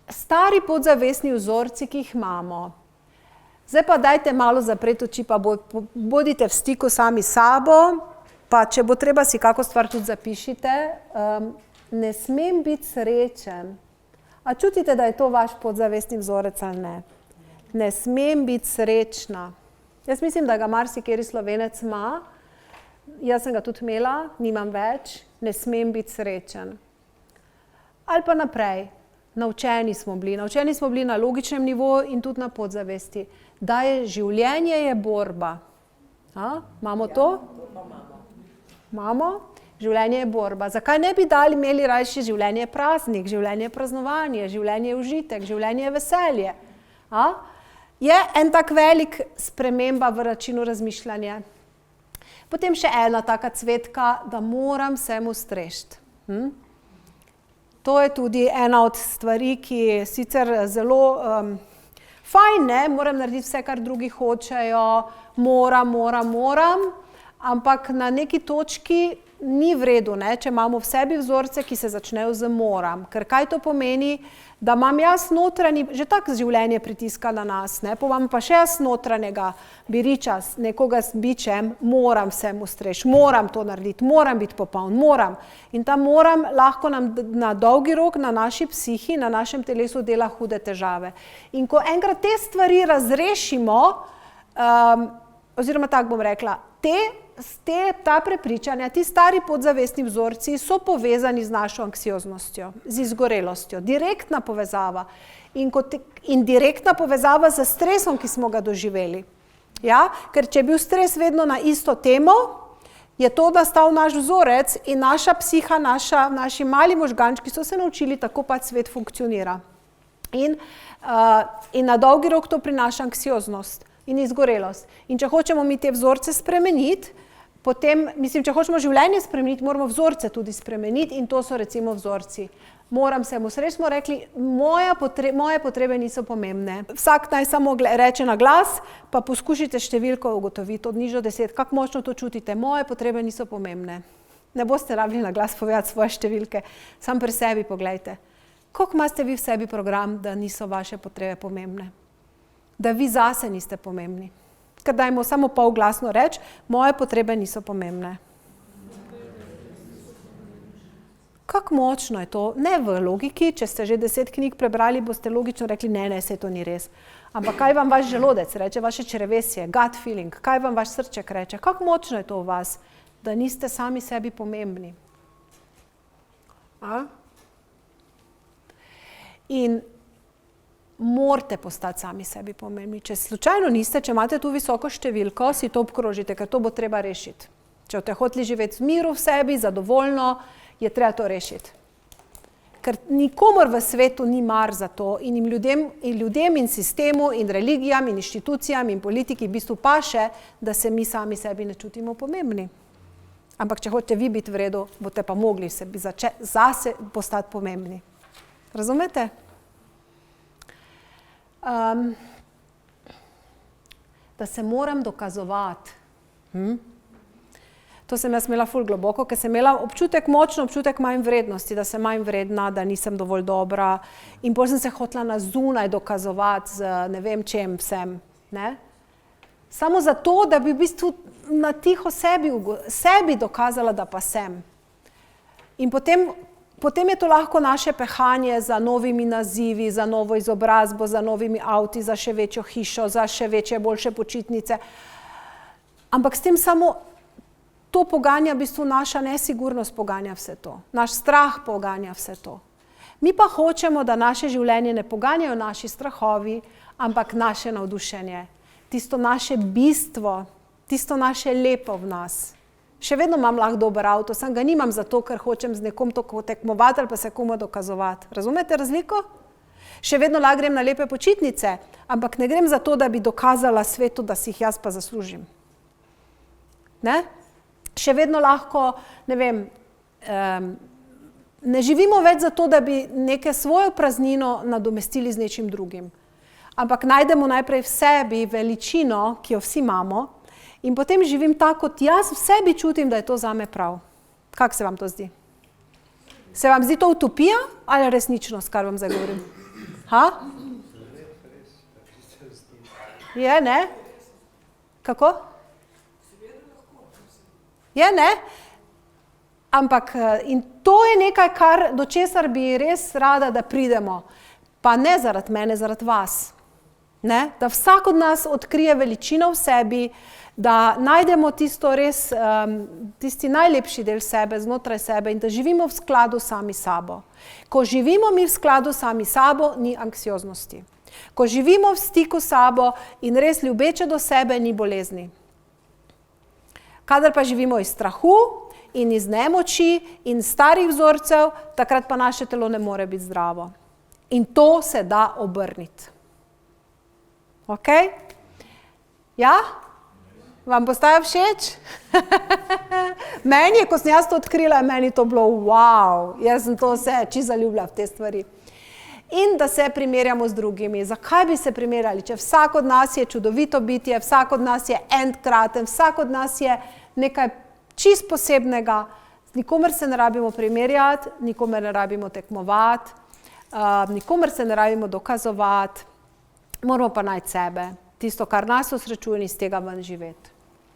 Stari podzavestni vzorci, ki jih imamo. Zdaj pa dajte malo zapreti oči, pa bodite v stiku sami s sabo, pa če bo treba si kako stvar tudi zapišite. Ne smem biti srečen. A čutite, da je to vaš podzavestni vzorec ali ne? Ne smem biti srečna. Jaz mislim, da ga marsikateri Slovenec ima. Jaz sem ga tudi imela, nimam več. Ne smem biti srečen. Ali pa naprej. Naučeni smo bili na logičnem nivoju in tudi na podzavesti, da je življenje je borba. Imamo to? Imamo? Življenje je borba. Zakaj ne bi imeli rajši življenje je praznik, življenje je praznovanje, življenje je užitek, življenje je veselje? Je en tak velik sprememba v načinu razmišljanja. Potem še ena taka cvetka, da moram vsemu strešiti. To je tudi ena od stvari, ki je sicer zelo fajn, ne, moram narediti vse, kar drugi hočejo, moram, ampak na neki točki ni v redu, ne, če imamo v sebi vzorce, ki se začnejo z moram. Ker kaj to pomeni? Da imam jaz notranji, že tako življenje pritiska na nas, ne, pa imam pa še jaz notranjega biriča, nekoga s bičem, moram vsemu streči, moram to narediti, moram biti popoln, moram. In ta moram lahko nam na dolgi rok, na naši psihi, na našem telesu dela hude težave. In ko enkrat te stvari razrešimo, oziroma tako bom rekla, ta prepričanja, ti stari podzavestni vzorci so povezani z našo anksioznostjo, z izgorelostjo, direktna povezava in direktna povezava z stresom, ki smo ga doživeli. Ja? Ker če je bil stres vedno na isto temo, je to nastal naš vzorec in naša psiha, naši mali možgančki so se naučili, tako pač svet funkcionira. In na dolgi rok to prinaša anksioznost in izgorelost. In če hočemo mi te vzorce spremeniti, potem, če hočemo življenje spremeniti, moramo vzorce tudi spremeniti in to so recimo vzorci. Moram se mu sreči, smo rekli, moje potrebe niso pomembne. Vsak naj samo reče na glas, pa poskušajte številko ugotoviti od nič do 10. Kako močno to čutite? Moje potrebe niso pomembne. Ne boste rabili na glas povedati svoje številke, sam pri sebi poglejte. Koliko imate vi v sebi program, da niso vaše potrebe pomembne? Da vi zase niste pomembni. Ker dajmo samo polglasno reči, moje potrebe niso pomembne. Kako močno je to? Ne v logiki, če ste že 10 knjig prebrali, boste logično rekli, ne, saj to ni res. Ampak kaj vam vaš želodec reče, vaše črevesje, gut feeling, kaj vam vaš srček reče? Kako močno je to v vas, da niste sami sebi pomembni? In morate postati sami sebi pomembni. Če slučajno niste, če imate tu visoko številko, si to obkrožite, ker to bo treba rešiti. Če boste hoteli živeti v miru v sebi, zadovoljno, je treba to rešiti. Ker nikomor v svetu ni mar za to in ljudem in sistemu in religijam in inštitucijam in politiki v bistvu paše, da se mi sami sebi ne čutimo pomembni. Ampak če hočete vi biti v redu, boste pa mogli zase postati pomembni. Razumete? Da se moram dokazovati. To sem jaz imela ful globoko, ker sem imela močno občutek manj vrednosti, da sem manj vredna, da nisem dovolj dobra in potem sem se hotela na zunaj dokazovati z ne vem čem vsem. Ne? Samo zato, da bi v bistvu na tiho sebi dokazala, da pa sem. In potem je to lahko naše pehanje za novimi nazivi, za novo izobrazbo, za novimi avti, za še večjo hišo, za še večje, boljše počitnice. Ampak s tem samo to poganja, v bistvu naša nesigurnost poganja vse to. Naš strah poganja vse to. Mi pa hočemo, da naše življenje ne poganjajo naši strahovi, ampak naše navdušenje. Tisto naše bistvo, tisto naše lepo v nas. Še vedno imam lahko dober avto, sam ga nimam zato, ker hočem z nekom to tekmovati ali pa se komu dokazovati. Razumete razliko? Še vedno lahko grem na lepe počitnice, ampak ne grem zato, da bi dokazala svetu, da si jih jaz pa zaslužim. Ne? Še vedno lahko, ne vem, ne živimo več zato, da bi neke svojo praznino nadomestili z nečim drugim. Ampak najdemo najprej v sebi veličino, ki jo vsi imamo, in potem živim tako, kot jaz v sebi čutim, da je to zame prav. Kako se vam to zdi? Se vam zdi to utopija ali resničnost, kar vam zdaj govorim? Ha? Je, ne? Kako? Je, ne? Ampak in to je nekaj, do česar bi res rada, da pridemo. Pa ne zaradi mene, zaradi vas. Ne? Da vsak od nas odkrije veličino v sebi, da najdemo tisti najlepši del sebe, znotraj sebe in da živimo v skladu sami sabo. Ko živimo mi v skladu sami sabo, ni anksioznosti. Ko živimo v stiku sabo in res ljubeče do sebe, ni bolezni. Kadar pa živimo iz strahu in iz nemoči in starih vzorcev, takrat pa naše telo ne more biti zdravo. In to se da obrniti. Ok? Ja? Vam postaja všeč? Meni je, ko sem jaz to odkrila, meni to bilo wow. Jaz sem to vse čisto zaljubila v te stvari. In da se primerjamo z drugimi. Zakaj bi se primerjali? Če vsak od nas je čudovito bitje, vsak od nas je enkraten, vsak od nas je nekaj čist posebnega, nikomer se ne rabimo primerjati, nikomer ne rabimo tekmovati, nikomer se ne rabimo dokazovati, moramo pa najti sebe, tisto, kar nas osrečuje in iz tega ven živeti.